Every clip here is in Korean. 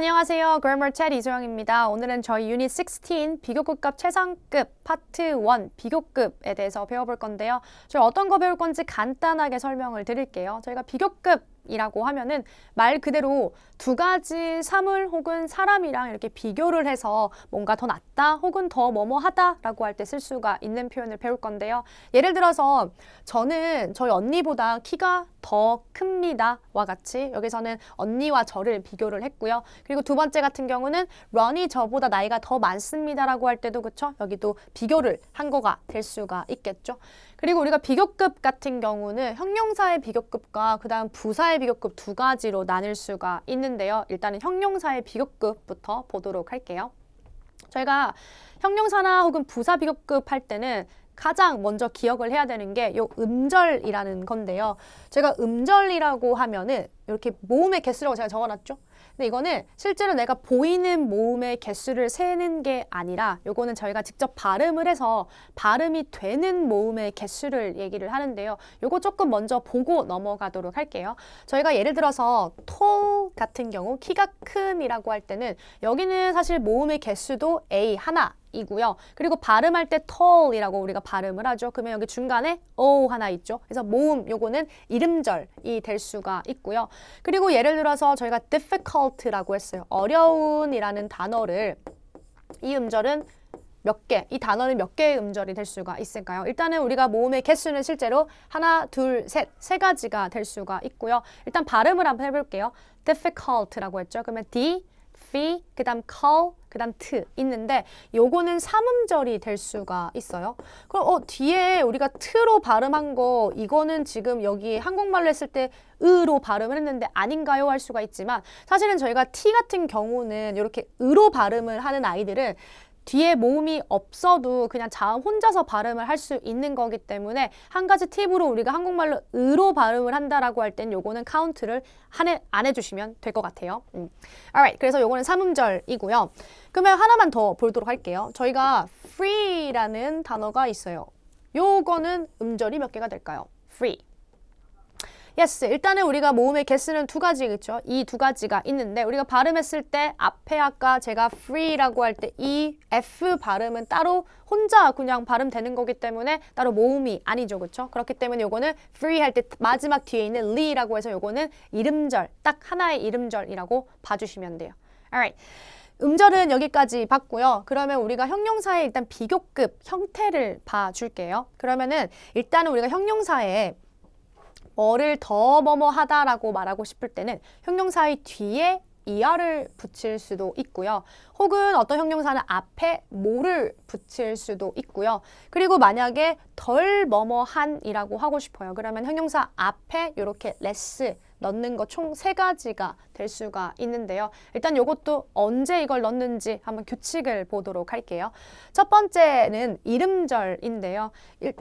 안녕하세요. Grammar Chat 이소영입니다. 오늘은 저희 유닛 16 비교급과 최상급 파트 1 비교급에 대해서 배워볼 건데요. 저희 어떤 거 배울 건지 간단하게 설명을 드릴게요. 저희가 비교급이라고 하면은 말 그대로 두 가지 사물 혹은 사람이랑 이렇게 비교를 해서 뭔가 더 낫다 혹은 더 뭐뭐하다 라고 할 때 쓸 수가 있는 표현을 배울 건데요. 예를 들어서 저는 저희 언니보다 키가 더 큽니다 와 같이 여기서는 언니와 저를 비교를 했고요. 그리고 두 번째 같은 경우는 런이 저보다 나이가 더 많습니다 라고 할 때도 그쵸? 여기도 비교를 한 거가 될 수가 있겠죠. 그리고 우리가 비교급 같은 경우는 형용사의 비교급과 그 다음 부사의 비교급 두 가지로 나눌 수가 있는데요. 일단은 형용사의 비교급부터 보도록 할게요. 저희가 형용사나 혹은 부사 비교급 할 때는 가장 먼저 기억을 해야 되는 게 요 음절이라는 건데요. 제가 음절이라고 하면은 이렇게 모음의 개수라고 제가 적어놨죠? 근데 이거는 실제로 내가 보이는 모음의 개수를 세는 게 아니라 요거는 저희가 직접 발음을 해서 발음이 되는 모음의 개수를 얘기를 하는데요. 요거 조금 먼저 보고 넘어가도록 할게요. 저희가 예를 들어서 tall 같은 경우 키가 큰이라고 할 때는 여기는 사실 모음의 개수도 A 하나 이고요. 그리고 발음할 때 tall이라고 우리가 발음을 하죠. 그러면 여기 중간에 O 하나 있죠. 그래서 모음 요거는 이름절이 될 수가 있고요. 그리고 예를 들어서 저희가 difficult라고 했어요. 어려운이라는 단어를 이 음절은 몇 개, 이 단어는 몇 개의 음절이 될 수가 있을까요? 일단은 우리가 모음의 개수는 실제로 하나, 둘, 셋, 세 가지가 될 수가 있고요. 일단 발음을 한번 해볼게요. difficult라고 했죠. 그러면 D, F, 그 다음 call, 그 다음 t 있는데 요거는 3음절이 될 수가 있어요. 그럼 뒤에 우리가 t로 발음한 거 이거는 지금 여기 한국말로 했을 때 으로 발음을 했는데 아닌가요? 할 수가 있지만 사실은 저희가 t 같은 경우는 이렇게 으로 발음을 하는 아이들은 뒤에 모음이 없어도 그냥 자음 혼자서 발음을 할 수 있는 거기 때문에 한 가지 팁으로 우리가 한국말로 으로 발음을 한다라고 할 땐 요거는 카운트를 안 해주시면 될 것 같아요. Alright, 그래서 요거는 3음절이고요. 그러면 하나만 더 보도록 할게요. 저희가 free라는 단어가 있어요. 요거는 음절이 몇 개가 될까요? free. Yes, 일단은 우리가 모음의 개수는 두 가지겠죠. 이 두 가지가 있는데 우리가 발음했을 때 앞에 아까 제가 free라고 할 때 이 F 발음은 따로 혼자 그냥 발음되는 거기 때문에 따로 모음이 아니죠. 그렇죠? 그렇기 때문에 요거는 free 할 때 마지막 뒤에 있는 리라고 해서 요거는 이름절, 딱 하나의 이름절이라고 봐주시면 돼요. Alright. 음절은 여기까지 봤고요. 그러면 우리가 형용사의 일단 비교급 형태를 봐줄게요. 그러면은 일단은 우리가 형용사에 뭐를 더 뭐뭐 하다라고 말하고 싶을 때는 형용사의 뒤에 er를 붙일 수도 있고요. 혹은 어떤 형용사는 앞에 뭐를 붙일 수도 있고요. 그리고 만약에 덜 뭐뭐한이라고 하고 싶어요. 그러면 형용사 앞에 이렇게 less 넣는 거 총 세 가지가 될 수가 있는데요. 일단 이것도 언제 이걸 넣는지 한번 규칙을 보도록 할게요. 첫 번째는 이름절인데요.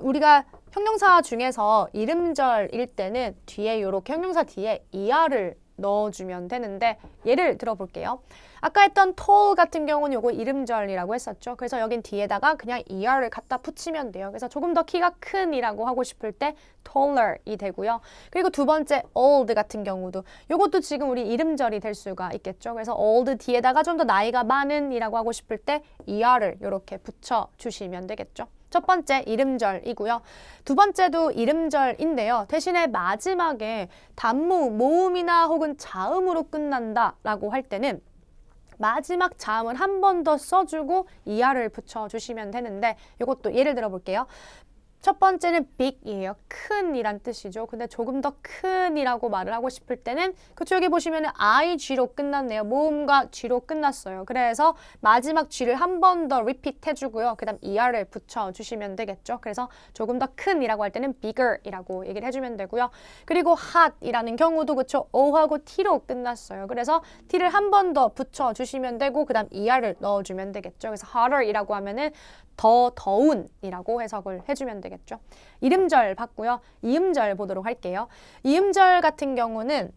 우리가 형용사 중에서 이름절일 때는 뒤에 이렇게 형용사 뒤에 er를 넣어주면 되는데 예를 들어볼게요. 아까 했던 tall 같은 경우는 요거 이름절이라고 했었죠. 그래서 여긴 뒤에다가 그냥 er를 갖다 붙이면 돼요. 그래서 조금 더 키가 큰이라고 하고 싶을 때 taller이 되고요. 그리고 두 번째 old 같은 경우도 요것도 지금 우리 이름절이 될 수가 있겠죠. 그래서 old 뒤에다가 좀 더 나이가 많은이라고 하고 싶을 때 er를 이렇게 붙여주시면 되겠죠. 첫 번째 이름절이고요. 두 번째도 이름절인데요. 대신에 마지막에 단모음, 모음이나 혹은 자음으로 끝난다라고 할 때는 마지막 자음을 한 번 더 써주고 er를 붙여주시면 되는데 이것도 예를 들어 볼게요. 첫 번째는 big이에요. 큰이란 뜻이죠. 근데 조금 더 큰이라고 말을 하고 싶을 때는 그쪽 여기 보시면 ig로 끝났네요. 모음과 g로 끝났어요. 그래서 마지막 g를 한 번 더 repeat 해주고요. 그 다음 er를 붙여주시면 되겠죠. 그래서 조금 더 큰이라고 할 때는 bigger이라고 얘기를 해주면 되고요. 그리고 hot이라는 경우도 그쵸. o하고 t로 끝났어요. 그래서 t를 한 번 더 붙여주시면 되고 그 다음 er를 넣어주면 되겠죠. 그래서 hotter 이라고 하면은 더 더운이라고 해석을 해주면 되겠죠. 이름절 봤고요. 이음절 보도록 할게요. 이음절 같은 경우는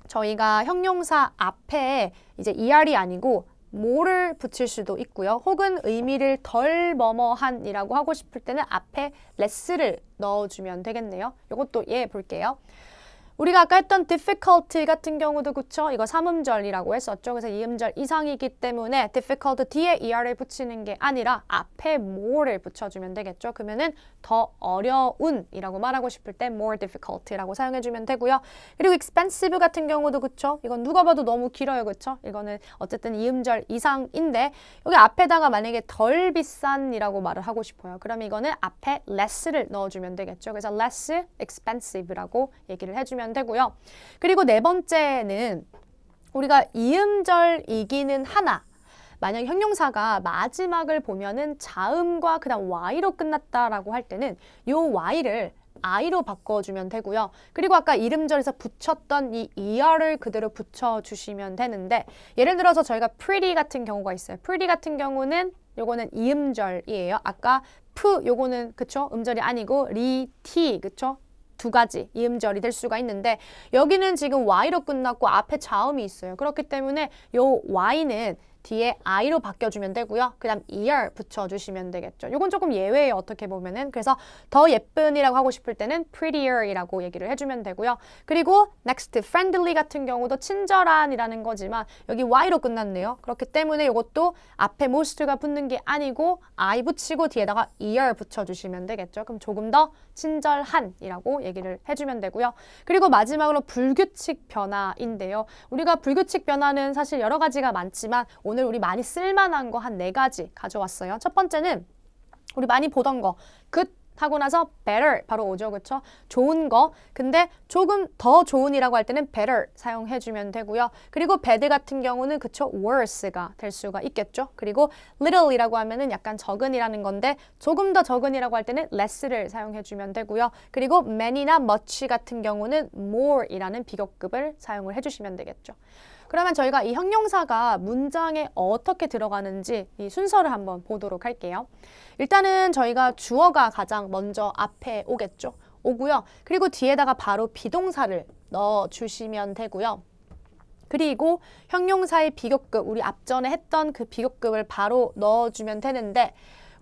저희가 형용사 앞에 이제 er이 아니고 뭐를 붙일 수도 있고요. 혹은 의미를 덜 뭐뭐한이라고 하고 싶을 때는 앞에 less를 넣어주면 되겠네요. 이것도 예 볼게요. 우리가 아까 했던 difficult 같은 경우도 그쵸? 이거 3음절이라고 했었죠. 그래서 2음절 이상이기 때문에 difficult 뒤에 er를 붙이는 게 아니라 앞에 more를 붙여주면 되겠죠. 그러면은 더 어려운이라고 말하고 싶을 때 more difficult라고 사용해주면 되고요. 그리고 expensive 같은 경우도 그쵸? 이건 누가 봐도 너무 길어요. 그쵸? 이거는 어쨌든 2음절 이상인데 여기 앞에다가 만약에 덜 비싼이라고 말을 하고 싶어요. 그럼 이거는 앞에 less를 넣어주면 되겠죠. 그래서 less expensive라고 얘기를 해주면 되고요. 그리고 네 번째는 우리가 이음절이기는 하나 만약 형용사가 마지막을 보면은 자음과 그다음 y로 끝났다라고 할 때는 요 y를 i로 바꿔주면 되고요. 그리고 아까 이름절에서 붙였던 이 er를 그대로 붙여주시면 되는데 예를 들어서 저희가 pretty 같은 경우가 있어요. pretty 같은 경우는 요거는 이음절이에요. 아까 요거는 그쵸? 음절이 아니고 리, 그쵸? 두 가지 이음절이 될 수가 있는데 여기는 지금 y로 끝났고 앞에 자음이 있어요. 그렇기 때문에 요 y는 뒤에 i로 바뀌어주면 되고요. 그 다음 er 붙여주시면 되겠죠. 이건 조금 예외예요. 어떻게 보면은. 그래서 더 예쁜이라고 하고 싶을 때는 prettier이라고 얘기를 해주면 되고요. 그리고 next, friendly 같은 경우도 친절한이라는 거지만 여기 y로 끝났네요. 그렇기 때문에 이것도 앞에 most가 붙는 게 아니고 I 붙이고 뒤에다가 er 붙여주시면 되겠죠. 그럼 조금 더 친절한이라고 얘기를 해주면 되고요. 그리고 마지막으로 불규칙 변화인데요. 우리가 불규칙 변화는 사실 여러 가지가 많지만 오늘 우리 많이 쓸만한 거 한 4가지 가져왔어요. 첫 번째는 우리 많이 보던 거 good 하고 나서 better 바로 오죠. 그쵸? 좋은 거. 근데 조금 더 좋은이라고 할 때는 better 사용해주면 되고요. 그리고 bad 같은 경우는 그쵸? worse가 될 수가 있겠죠. 그리고 little이라고 하면은 약간 적은이라는 건데 조금 더 적은이라고 할 때는 less를 사용해주면 되고요. 그리고 many나 much 같은 경우는 more이라는 비교급을 사용을 해주시면 되겠죠. 그러면 저희가 이 형용사가 문장에 어떻게 들어가는지 이 순서를 한번 보도록 할게요. 일단은 저희가 주어가 가장 먼저 앞에 오겠죠. 오고요. 그리고 뒤에다가 바로 비동사를 넣어주시면 되고요. 그리고 형용사의 비교급, 우리 앞전에 했던 그 비교급을 바로 넣어주면 되는데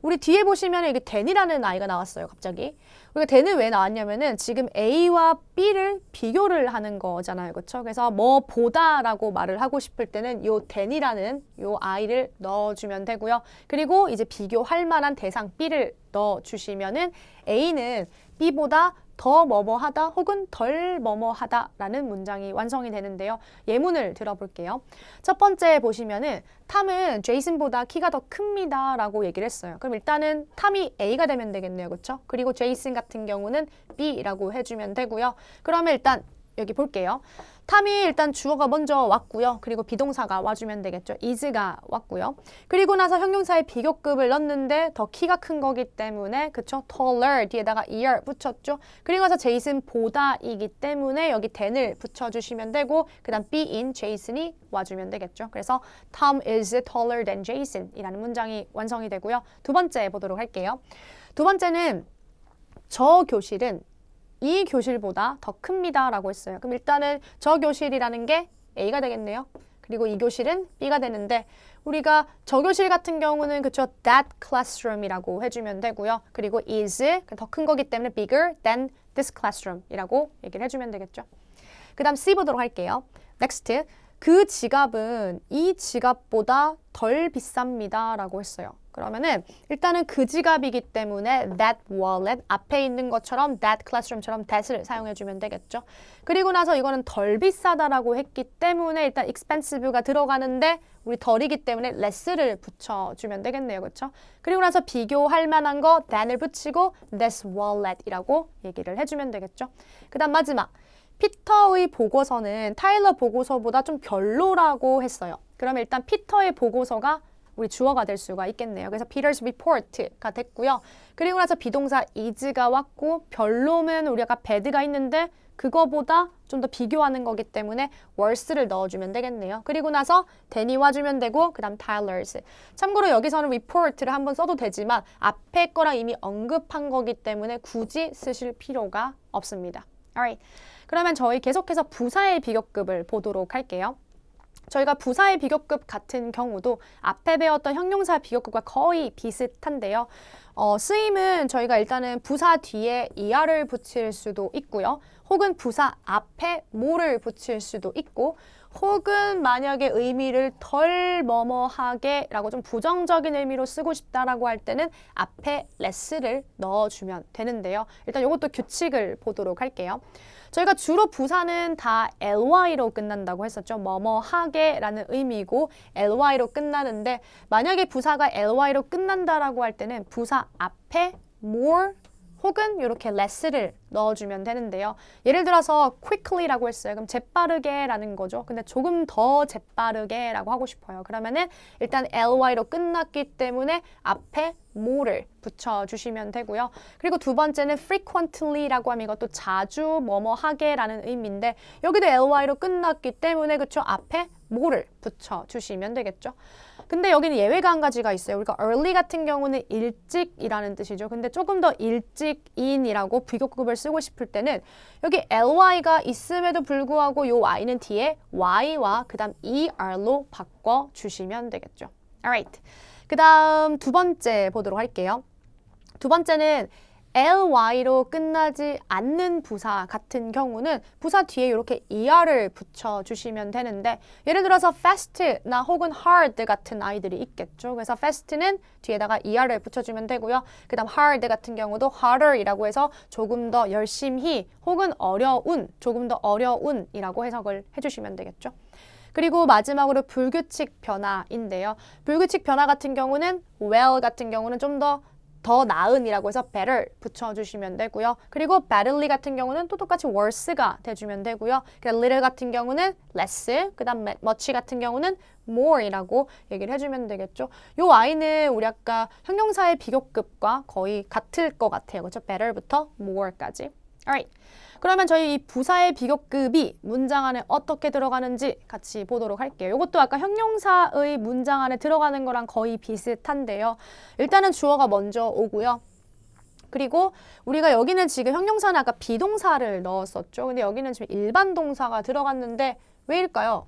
우리 뒤에 보시면 이게 than이라는 아이가 나왔어요. 갑자기. 우리가 than은 왜 나왔냐면은 지금 A와 B를 비교를 하는 거잖아요. 그렇죠? 그래서 뭐보다라고 말을 하고 싶을 때는 요 than이라는 요 아이를 넣어주면 되고요. 그리고 이제 비교할 만한 대상 B를 넣어주시면은 A는 B보다 더 뭐뭐하다 혹은 덜 뭐뭐하다라는 문장이 완성이 되는데요. 예문을 들어볼게요. 첫 번째 보시면은 탐은 제이슨보다 키가 더 큽니다 라고 얘기를 했어요. 그럼 일단은 탐이 A가 되면 되겠네요. 그렇죠? 그리고 제이슨 같은 경우는 B라고 해주면 되고요. 그러면 일단 여기 볼게요. 탐이 일단 주어가 먼저 왔고요. 그리고 비동사가 와주면 되겠죠. is가 왔고요. 그리고 나서 형용사의 비교급을 넣는데 더 키가 큰 거기 때문에 그쵸? taller 뒤에다가 er 붙였죠. 그리고 나서 제이슨보다이기 때문에 여기 than을 붙여주시면 되고 그 다음 be인 제이슨이 와주면 되겠죠. 그래서 Tom is taller than Jason 이라는 문장이 완성이 되고요. 두 번째 보도록 할게요. 두 번째는 저 교실은 이 교실보다 더 큽니다 라고 했어요. 그럼 일단은 저 교실이라는 게 A가 되겠네요. 그리고 이 교실은 B가 되는데 우리가 저 교실 같은 경우는 그쵸 that classroom이라고 해주면 되고요. 그리고 is 더 큰 거기 때문에 bigger than this classroom이라고 얘기를 해주면 되겠죠. 그 다음 C 보도록 할게요. next 그 지갑은 이 지갑보다 덜 비쌉니다 라고 했어요. 그러면은 일단은 그 지갑이기 때문에 that wallet 앞에 있는 것처럼 that classroom처럼 that을 사용해주면 되겠죠. 그리고 나서 이거는 덜 비싸다라고 했기 때문에 일단 expensive가 들어가는데 우리 덜이기 때문에 less를 붙여주면 되겠네요. 그렇죠? 그리고 나서 비교할 만한 거 than을 붙이고 this wallet이라고 얘기를 해주면 되겠죠. 그 다음 마지막 피터의 보고서는 타일러 보고서보다 좀 별로라고 했어요. 그러면 일단 피터의 보고서가 우리 주어가 될 수가 있겠네요. 그래서 Peter's report가 됐고요. 그리고 나서 비동사 is가 왔고 별로면 우리 아까 bad가 있는데 그거보다 좀 더 비교하는 거기 때문에 worse를 넣어주면 되겠네요. 그리고 나서 than이 와주면 되고 그 다음 Tyler's. 참고로 여기서는 report를 한번 써도 되지만 앞에 거랑 이미 언급한 거기 때문에 굳이 쓰실 필요가 없습니다. Alright. 그러면 저희 계속해서 부사의 비교급을 보도록 할게요. 저희가 부사의 비교급 같은 경우도 앞에 배웠던 형용사 비교급과 거의 비슷한데요. 쓰임은 저희가 일단은 부사 뒤에 er를 붙일 수도 있고요. 혹은 부사 앞에 뭐를 붙일 수도 있고, 혹은 만약에 의미를 덜 뭐뭐하게 라고 좀 부정적인 의미로 쓰고 싶다라고 할 때는 앞에 less를 넣어주면 되는데요. 일단 이것도 규칙을 보도록 할게요. 저희가 주로 부사는 다 ly로 끝난다고 했었죠. 뭐뭐하게 라는 의미고 ly로 끝나는데, 만약에 부사가 ly로 끝난다라고 할 때는 부사 앞에 more 혹은 이렇게 less를 넣어주면 되는데요. 예를 들어서 quickly라고 했어요. 그럼 재빠르게라는 거죠. 근데 조금 더 재빠르게라고 하고 싶어요. 그러면은 일단 ly로 끝났기 때문에 앞에 more를 붙여주시면 되고요. 그리고 두 번째는 frequently라고 하면 이것도 자주 뭐뭐 하게라는 의미인데, 여기도 ly로 끝났기 때문에 그쵸, 앞에 more를 붙여주시면 되겠죠. 근데 여기는 예외가 한 가지가 있어요. 우리가 early 같은 경우는 일찍이라는 뜻이죠. 근데 조금 더 일찍인이라고 비교급을 쓰고 싶을 때는 여기 ly가 있음에도 불구하고 요 y는 뒤에 y와 그 다음 er로 바꿔주시면 되겠죠. Alright. 그 다음 두 번째 보도록 할게요. 두 번째는 ly로 끝나지 않는 부사 같은 경우는 부사 뒤에 이렇게 er를 붙여주시면 되는데, 예를 들어서 fast나 혹은 hard 같은 아이들이 있겠죠. 그래서 fast는 뒤에다가 er를 붙여주면 되고요. 그 다음 hard 같은 경우도 harder이라고 해서 조금 더 열심히 혹은 어려운, 조금 더 어려운이라고 해석을 해주시면 되겠죠. 그리고 마지막으로 불규칙 변화인데요. 불규칙 변화 같은 경우는 well 같은 경우는 좀 더 나은이라고 해서 better 붙여주시면 되고요. 그리고 badly 같은 경우는 또 똑같이 worse가 돼주면 되고요. 그다음 little 같은 경우는 less, 그 다음 much 같은 경우는 more이라고 얘기를 해주면 되겠죠. 요 i는 우리 아까 형용사의 비교급과 거의 같을 것 같아요. 그렇죠? better부터 more까지. Alright. 그러면 저희 이 부사의 비교급이 문장 안에 어떻게 들어가는지 같이 보도록 할게요. 이것도 아까 형용사의 문장 안에 들어가는 거랑 거의 비슷한데요. 일단은 주어가 먼저 오고요. 그리고 우리가 여기는 지금 형용사는 아까 비동사를 넣었었죠. 근데 여기는 지금 일반 동사가 들어갔는데 왜일까요?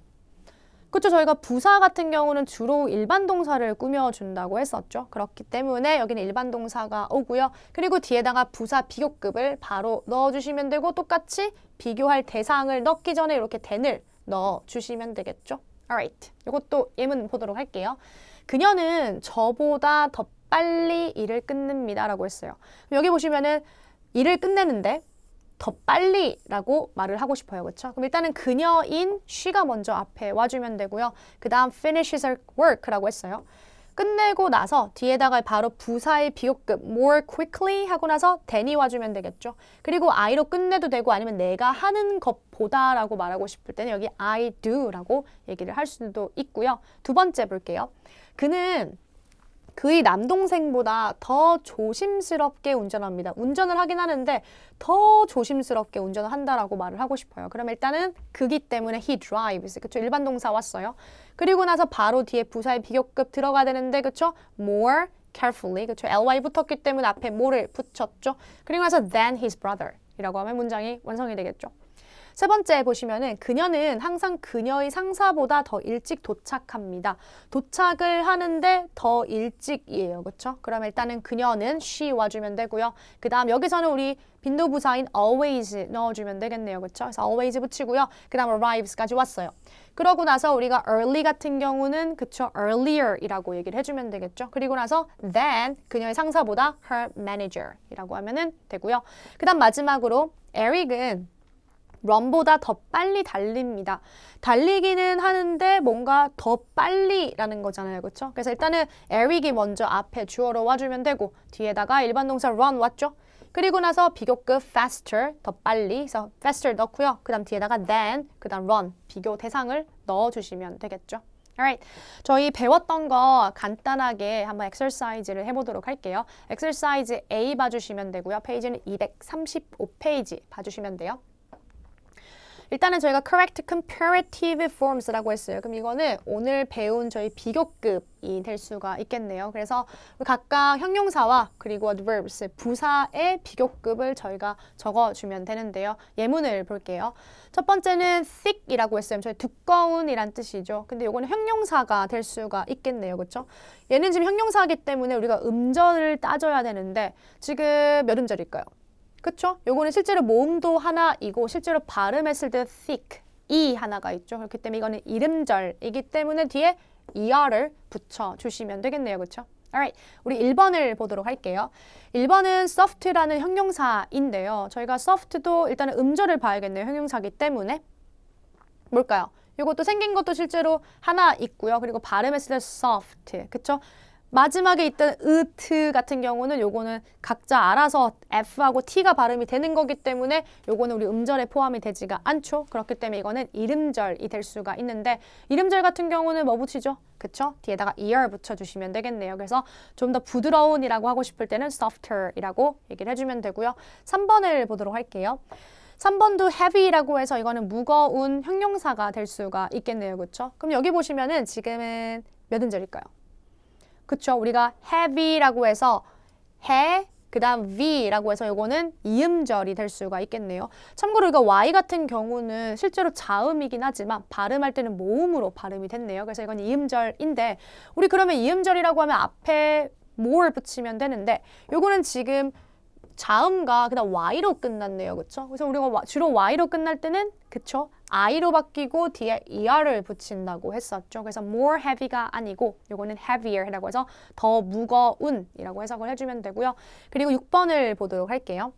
그렇죠. 저희가 부사 같은 경우는 주로 일반 동사를 꾸며준다고 했었죠. 그렇기 때문에 여기는 일반 동사가 오고요. 그리고 뒤에다가 부사 비교급을 바로 넣어주시면 되고, 똑같이 비교할 대상을 넣기 전에 이렇게 then을 넣어주시면 되겠죠. Alright. 이것도 예문 보도록 할게요. 그녀는 저보다 더 빨리 일을 끝냅니다 라고 했어요. 여기 보시면은 일을 끝내는데 더 빨리라고 말을 하고 싶어요. 그렇죠? 그럼 일단은 그녀인 she가 먼저 앞에 와주면 되고요. 그 다음 finishes her work라고 했어요. 끝내고 나서 뒤에다가 바로 부사의 비교급 more quickly 하고 나서 then이 와주면 되겠죠. 그리고 I로 끝내도 되고 아니면 내가 하는 것보다 라고 말하고 싶을 때는 여기 I do 라고 얘기를 할 수도 있고요. 두 번째 볼게요. 그는 그의 남동생보다 더 조심스럽게 운전합니다. 운전을 하긴 하는데 더 조심스럽게 운전을 한다라고 말을 하고 싶어요. 그럼 일단은 그기 때문에 he drives. 그쵸? 일반 동사 왔어요. 그리고 나서 바로 뒤에 부사의 비교급 들어가야 되는데, 그쵸? more carefully. 그쵸? ly 붙었기 때문에 앞에 more를 붙였죠. 그리고 나서 than his brother 이라고 하면 문장이 완성이 되겠죠. 세 번째 보시면은 그녀는 항상 그녀의 상사보다 더 일찍 도착합니다. 도착을 하는데 더 일찍이에요. 그렇죠? 그럼 일단은 그녀는 she 와주면 되고요. 그 다음 여기서는 우리 빈도부사인 always 넣어주면 되겠네요. 그렇죠? 그래서 always 붙이고요. 그 다음 arrives까지 왔어요. 그러고 나서 우리가 early 같은 경우는 그쵸? earlier이라고 얘기를 해주면 되겠죠? 그리고 나서 then 그녀의 상사보다 her manager이라고 하면은 되고요. 그 다음 마지막으로 Eric은 run보다 더 빨리 달립니다. 달리기는 하는데 뭔가 더 빨리라는 거잖아요. 그렇죠? 그래서 일단은 Eric이 먼저 앞에 주어로 와주면 되고, 뒤에다가 일반 동사 run 왔죠? 그리고 나서 비교급 faster, 더 빨리, 그래서 faster 넣고요. 그 다음 뒤에다가 then, 그 다음 run, 비교 대상을 넣어주시면 되겠죠. Alright. 저희 배웠던 거 간단하게 한번 엑서사이즈를 해보도록 할게요. 엑서사이즈 A 봐주시면 되고요. 페이지는 235페이지 봐주시면 돼요. 일단은 저희가 correct comparative forms라고 했어요. 그럼 이거는 오늘 배운 저희 비교급이 될 수가 있겠네요. 그래서 각각 형용사와 그리고 adverbs, 부사의 비교급을 저희가 적어주면 되는데요. 예문을 볼게요. 첫 번째는 thick이라고 했어요. 저희 두꺼운이란 뜻이죠. 근데 이거는 형용사가 될 수가 있겠네요. 그렇죠? 얘는 지금 형용사이기 때문에 우리가 음절을 따져야 되는데 지금 몇 음절일까요? 그쵸? 요거는 실제로 모음도 하나이고 실제로 발음했을 때 thick, 이 하나가 있죠. 그렇기 때문에 이거는 이름절이기 때문에 뒤에 er를 붙여주시면 되겠네요. 그쵸? Alright, 우리 1번을 보도록 할게요. 1번은 soft라는 형용사인데요. 저희가 soft도 일단은 음절을 봐야겠네요. 형용사이기 때문에. 뭘까요? 이것도 생긴 것도 실제로 하나 있고요. 그리고 발음했을 때 soft, 그쵸? 마지막에 있던 으트 같은 경우는 요거는 각자 알아서 F하고 T가 발음이 되는 거기 때문에 요거는 우리 음절에 포함이 되지가 않죠. 그렇기 때문에 이거는 이름절이 될 수가 있는데 이름절 같은 경우는 뭐 붙이죠? 그쵸? 뒤에다가 er 붙여주시면 되겠네요. 그래서 좀 더 부드러운이라고 하고 싶을 때는 softer이라고 얘기를 해주면 되고요. 3번을 보도록 할게요. 3번도 heavy라고 해서 이거는 무거운 형용사가 될 수가 있겠네요. 그쵸? 그럼 여기 보시면은 지금은 몇 음절일까요? 그쵸? 우리가 heavy라고 해서 해, 그 다음 v라고 해서 이거는 이음절이 될 수가 있겠네요. 참고로 이거 y 같은 경우는 실제로 자음이긴 하지만 발음할 때는 모음으로 발음이 됐네요. 그래서 이건 이음절인데 우리 그러면 이음절이라고 하면 앞에 more 붙이면 되는데 요거는 지금 자음과 그다음 y로 끝났네요. 그쵸? 그래서 우리가 주로 y로 끝날 때는 그쵸? i로 바뀌고 뒤에 er를 붙인다고 했었죠. 그래서 more heavy가 아니고 요거는 heavier라고 해서 더 무거운이라고 해석을 해주면 되고요. 그리고 6번을 보도록 할게요.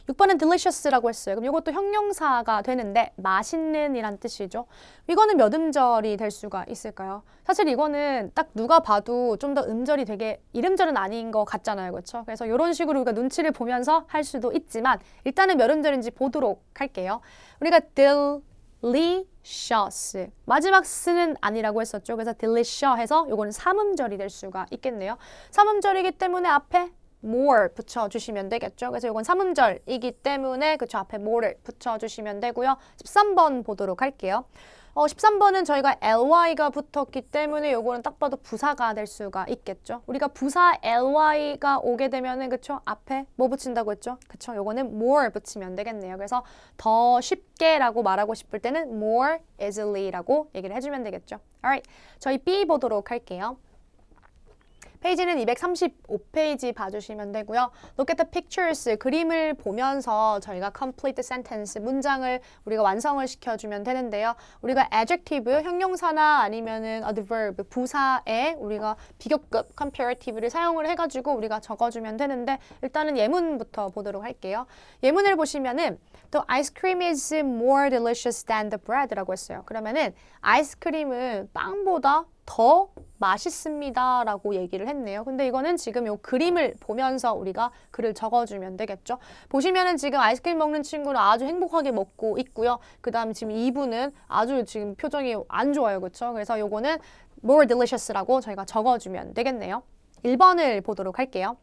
6번은 delicious라고 했어요. 그럼 이것도 형용사가 되는데 맛있는 이란 뜻이죠. 이거는 몇 음절이 될 수가 있을까요? 사실 이거는 딱 누가 봐도 좀 더 음절이 되게 이름절은 아닌 것 같잖아요. 그렇죠? 그래서 이런 식으로 우리가 눈치를 보면서 할 수도 있지만 일단은 몇 음절인지 보도록 할게요. 우리가 delicious 마지막 스는 아니라고 했었죠. 그래서 delicious 해서 이거는 3음절이 될 수가 있겠네요. 3음절이기 때문에 앞에 more 붙여주시면 되겠죠. 그래서 이건 3음절이기 때문에 그쵸 앞에 more를 붙여주시면 되고요. 13번 보도록 할게요. 13번은 저희가 ly가 붙었기 때문에 요거는 딱 봐도 부사가 될 수가 있겠죠. 우리가 부사 ly가 오게 되면은 그쵸 앞에 뭐 붙인다고 했죠? 그쵸 요거는 more 붙이면 되겠네요. 그래서 더 쉽게라고 말하고 싶을 때는 more easily라고 얘기를 해주면 되겠죠. Alright, 저희 B 보도록 할게요. 페이지는 235페이지 봐주시면 되고요. Look at the pictures. 그림을 보면서 저희가 complete the sentence, 문장을 우리가 완성을 시켜주면 되는데요. 우리가 adjective, 형용사나 아니면은 adverb, 부사에 우리가 비교급, comparative를 사용을 해가지고 우리가 적어주면 되는데 일단은 예문부터 보도록 할게요. 예문을 보시면은 The ice cream is more delicious than the bread라고 했어요. 그러면은 아이스크림은 빵보다 더 맛있습니다 라고 얘기를 했네요. 근데 이거는 지금 요 그림을 보면서 우리가 글을 적어주면 되겠죠. 보시면은 지금 아이스크림 먹는 친구는 아주 행복하게 먹고 있고요. 그 다음 지금 이분은 아주 지금 표정이 안 좋아요. 그렇죠? 그래서 요거는 more delicious라고 저희가 적어주면 되겠네요. 1번을 보도록 할게요.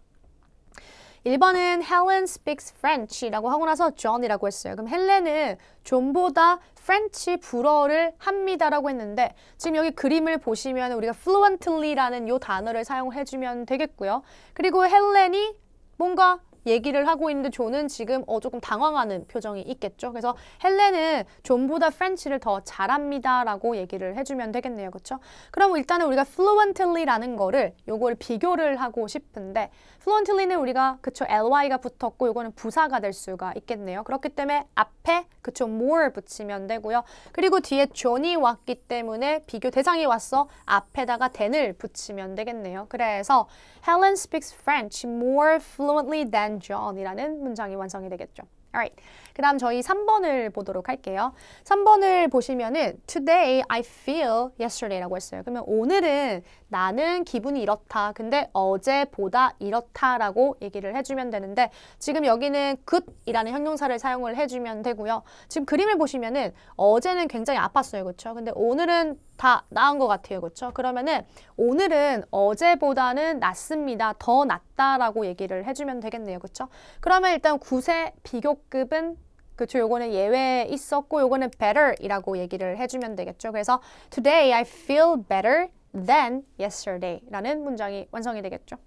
1번은 Helen speaks French라고 하고 나서 John이라고 했어요. 그럼 헬렌은 존보다 프렌치 불어를 합니다라고 했는데 지금 여기 그림을 보시면 우리가 fluently라는 요 단어를 사용해 주면 되겠고요. 그리고 헬렌이 뭔가 얘기를 하고 있는데 존은 지금 조금 당황하는 표정이 있겠죠. 그래서 헬렌은 존보다 프렌치를 더 잘합니다 라고 얘기를 해주면 되겠네요. 그렇죠? 그럼 일단은 우리가 fluently라는 거를 요걸 비교를 하고 싶은데 fluently는 우리가 그쵸 ly가 붙었고 요거는 부사가 될 수가 있겠네요. 그렇기 때문에 앞에 그쵸 more 붙이면 되고요. 그리고 뒤에 존이 왔기 때문에 비교 대상이 왔어 앞에다가 than을 붙이면 되겠네요. 그래서 Helen speaks French more fluently than John이라는 문장이 완성이 되겠죠. Alright. 그 다음 저희 3번을 보도록 할게요. 3번을 보시면은 Today I feel yesterday라고 했어요. 그러면 오늘은 나는 기분이 이렇다. 근데 어제보다 이렇다라고 얘기를 해주면 되는데 지금 여기는 good이라는 형용사를 사용을 해주면 되고요. 지금 그림을 보시면은 어제는 굉장히 아팠어요. 그렇죠? 근데 오늘은 다 나은 것 같아요. 그렇죠? 그러면은 오늘은 어제보다는 낫습니다. 더 낫다라고 얘기를 해주면 되겠네요. 그렇죠? 그러면 일단 9세 비교급은 그쵸, 요거는 예외 있었고 요거는 better이라고 얘기를 해주면 되겠죠. 그래서 Today I feel better than yesterday 라는 문장이 완성이 되겠죠.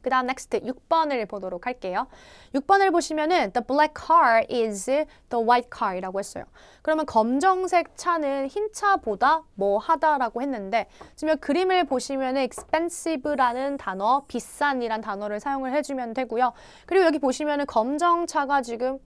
그 다음 next 6번을 보도록 할게요. 6번을 보시면은 the black car is the white car 이라고 했어요. 그러면 검정색 차는 흰 차보다 뭐 하다라고 했는데 지금 그림을 보시면은 expensive라는 단어, 비싼이란 단어를 사용을 해주면 되고요. 그리고 여기 보시면은 검정차가 지금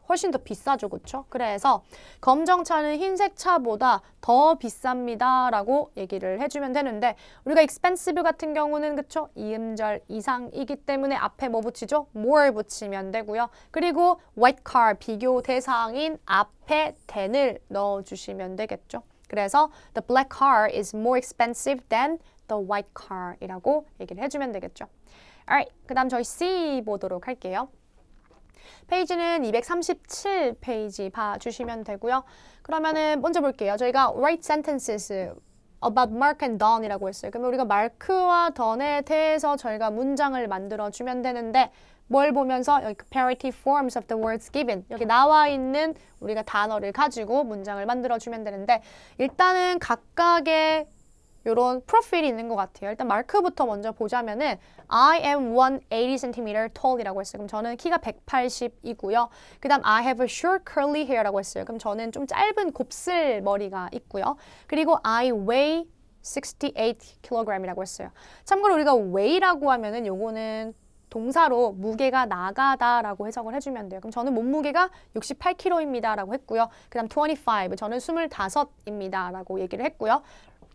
훨씬 더 비싸죠, 그렇죠? 그래서 검정차는 흰색 차보다 더 비쌉니다 라고 얘기를 해주면 되는데 우리가 expensive 같은 경우는 그쵸? 이음절 이상이기 때문에 앞에 뭐 붙이죠? more 붙이면 되고요. 그리고 white car 비교 대상인 앞에 than을 넣어주시면 되겠죠. 그래서 the black car is more expensive than the white car 이라고 얘기를 해주면 되겠죠. Alright, 그 다음 저희 C 보도록 할게요. 페이지는 237페이지 봐주시면 되고요. 그러면은 먼저 볼게요. 저희가 write sentences about Mark and Don이라고 했어요. 그러면 우리가 마크와 던에 대해서 저희가 문장을 만들어주면 되는데 뭘 보면서 여기 comparative forms of the words given 여기 나와 있는 우리가 단어를 가지고 문장을 만들어주면 되는데 일단은 각각의 요런 프로필이 있는 것 같아요. 일단 마크부터 먼저 보자면은 I am 180cm tall이라고 했어요. 그럼 저는 키가 180이고요. 그 다음 I have a short curly hair라고 했어요. 그럼 저는 좀 짧은 곱슬 머리가 있고요. 그리고 I weigh 68kg이라고 했어요. 참고로 우리가 weigh라고 하면은 요거는 동사로 무게가 나가다라고 해석을 해주면 돼요. 그럼 저는 몸무게가 68kg입니다 라고 했고요. 그 다음 25, 저는 25입니다 라고 얘기를 했고요.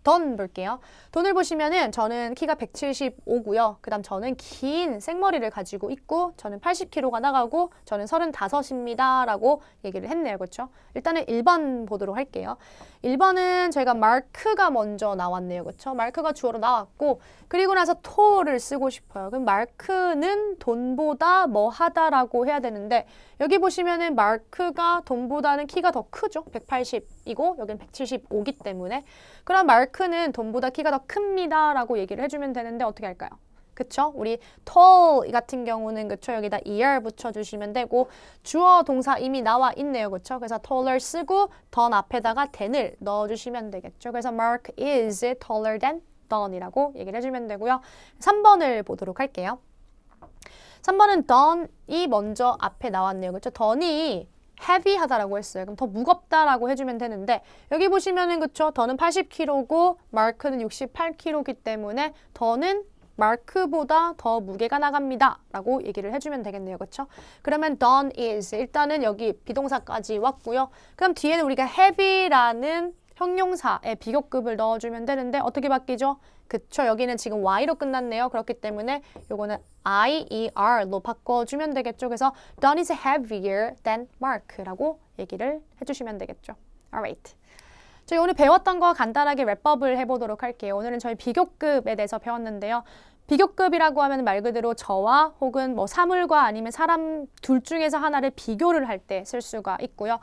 돈 볼게요. 돈을 보시면은 저는 키가 175고요. 그 다음 저는 긴 생머리를 가지고 있고 저는 80kg가 나가고 저는 35입니다 라고 얘기를 했네요. 그렇죠? 일단은 1번 보도록 할게요. 1번은 저희가 마크가 먼저 나왔네요. 그렇죠? 마크가 주어로 나왔고 그리고 나서 to를 쓰고 싶어요. 그럼 마크는 돈보다 뭐 하다라고 해야 되는데 여기 보시면은 마크가 돈보다는 키가 더 크죠. 180이고 여긴 175기 때문에 그럼 마크는 돈보다 키가 더 큽니다 라고 얘기를 해주면 되는데 어떻게 할까요? 그쵸? 우리 tall 같은 경우는 그쵸? 여기다 er 붙여주시면 되고 주어 동사 이미 나와 있네요. 그쵸? 그래서 taller 쓰고 than 앞에다가 than을 넣어주시면 되겠죠. 그래서 Mark is taller than Don이라고 얘기를 해주면 되고요. 3번을 보도록 할게요. 3번은 Don이 먼저 앞에 나왔네요. 그쵸? Don이 heavy하다라고 했어요. 그럼 더 무겁다라고 해주면 되는데 여기 보시면은 그쵸? 더는 80kg고 마크는 68kg이기 때문에 더는 마크보다 더 무게가 나갑니다 라고 얘기를 해주면 되겠네요. 그쵸? 그러면 Don is 일단은 여기 비동사까지 왔고요. 그럼 뒤에는 우리가 heavy라는 형용사의 비교급을 넣어주면 되는데 어떻게 바뀌죠? 그쵸? 여기는 지금 Y로 끝났네요. 그렇기 때문에 요거는 IER로 바꿔주면 되겠죠. 그래서 Don is heavier than Mark라고 얘기를 해주시면 되겠죠. Alright. 저희 오늘 배웠던 거 간단하게 랩업을 해보도록 할게요. 오늘은 저희 비교급에 대해서 배웠는데요. 비교급이라고 하면 말 그대로 저와 혹은 뭐 사물과 아니면 사람 둘 중에서 하나를 비교를 할 때 쓸 수가 있고요.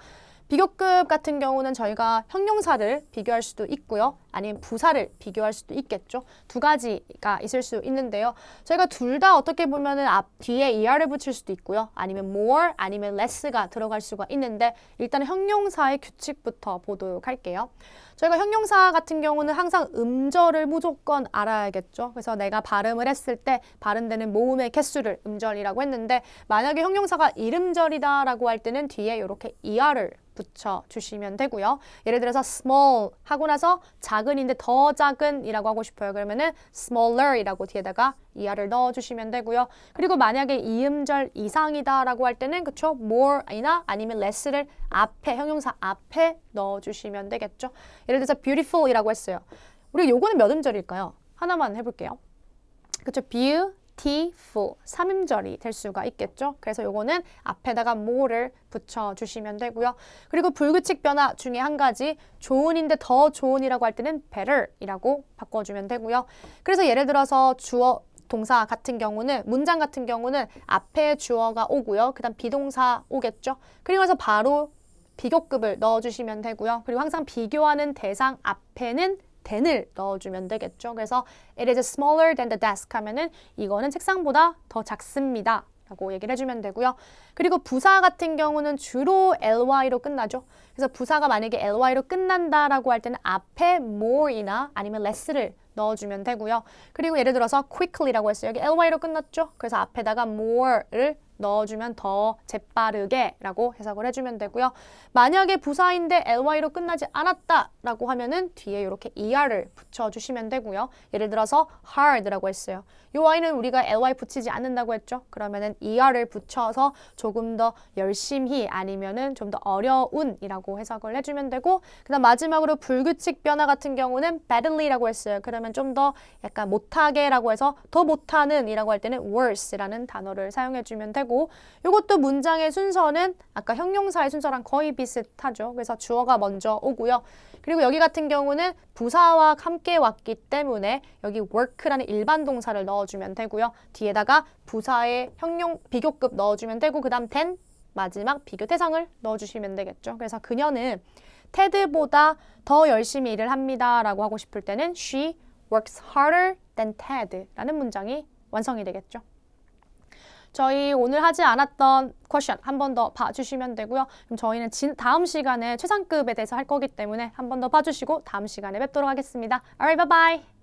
비교급 같은 경우는 저희가 형용사를 비교할 수도 있고요. 아니면 부사를 비교할 수도 있겠죠. 두 가지가 있을 수 있는데요. 저희가 둘 다 어떻게 보면은 앞 뒤에 er를 붙일 수도 있고요. 아니면 more, 아니면 less가 들어갈 수가 있는데 일단 형용사의 규칙부터 보도록 할게요. 저희가 형용사 같은 경우는 항상 음절을 무조건 알아야겠죠. 그래서 내가 발음을 했을 때 발음되는 모음의 개수를 음절이라고 했는데 만약에 형용사가 일음절이다라고 할 때는 뒤에 이렇게 er를 붙여주시면 되고요. 예를 들어서 small 하고 나서 작은인데 더 작은이라고 하고 싶어요. 그러면은 smaller이라고 뒤에다가 er를 넣어주시면 되고요. 그리고 만약에 이음절 이상이다라고 할 때는 그쵸? more이나 아니면 less를 앞에 형용사 앞에 넣어주시면 되겠죠. 예를 들어서 beautiful이라고 했어요. 우리 요거는 몇 음절일까요? 하나만 해볼게요. 그쵸? beautiful 3음절이 될 수가 있겠죠. 그래서 요거는 앞에다가 more를 붙여주시면 되고요. 그리고 불규칙 변화 중에 한 가지 좋은인데 더 좋은이라고 할 때는 better이라고 바꿔주면 되고요. 그래서 예를 들어서 주어 동사 같은 경우는 문장 같은 경우는 앞에 주어가 오고요. 그 다음 비동사 오겠죠. 그리고 나서 바로 비교급을 넣어주시면 되고요. 그리고 항상 비교하는 대상 앞에는 than을 넣어주면 되겠죠. 그래서 it is smaller than the desk 하면은 이거는 책상보다 더 작습니다 라고 얘기를 해주면 되고요. 그리고 부사 같은 경우는 주로 ly로 끝나죠. 그래서 부사가 만약에 ly로 끝난다라고 할 때는 앞에 more이나 아니면 less를 넣어주면 되고요. 그리고 예를 들어서 quickly라고 했어요. 여기 ly로 끝났죠. 그래서 앞에다가 more를 넣어주면 더 재빠르게 라고 해석을 해주면 되고요. 만약에 부사인데 ly로 끝나지 않았다라고 하면은 뒤에 이렇게 er를 붙여주시면 되고요. 예를 들어서 hard라고 했어요. 이 y는 우리가 ly 붙이지 않는다고 했죠. 그러면은 er를 붙여서 조금 더 열심히 아니면은 좀 더 어려운이라고 해석을 해주면 되고, 그다음 마지막으로 불규칙 변화 같은 경우는 badly라고 했어요. 그러면 좀 더 약간 못하게라고 해서 더 못하는 이라고 할 때는 worse라는 단어를 사용해주면 되고, 이것도 문장의 순서는 아까 형용사의 순서랑 거의 비슷하죠. 그래서 주어가 먼저 오고요. 그리고 여기 같은 경우는 부사와 함께 왔기 때문에 여기 work라는 일반 동사를 넣어주면 되고요. 뒤에다가 부사의 비교급 넣어주면 되고, 그 다음 then 마지막 비교 대상을 넣어주시면 되겠죠. 그래서 그녀는 테드보다 더 열심히 일을 합니다 라고 하고 싶을 때는 she works harder than Ted 라는 문장이 완성이 되겠죠. 저희 오늘 하지 않았던 퀘션 한 번 더 봐주시면 되고요. 그럼 저희는 다음 시간에 최상급에 대해서 할 거기 때문에 한 번 더 봐주시고 다음 시간에 뵙도록 하겠습니다. Alright, bye bye!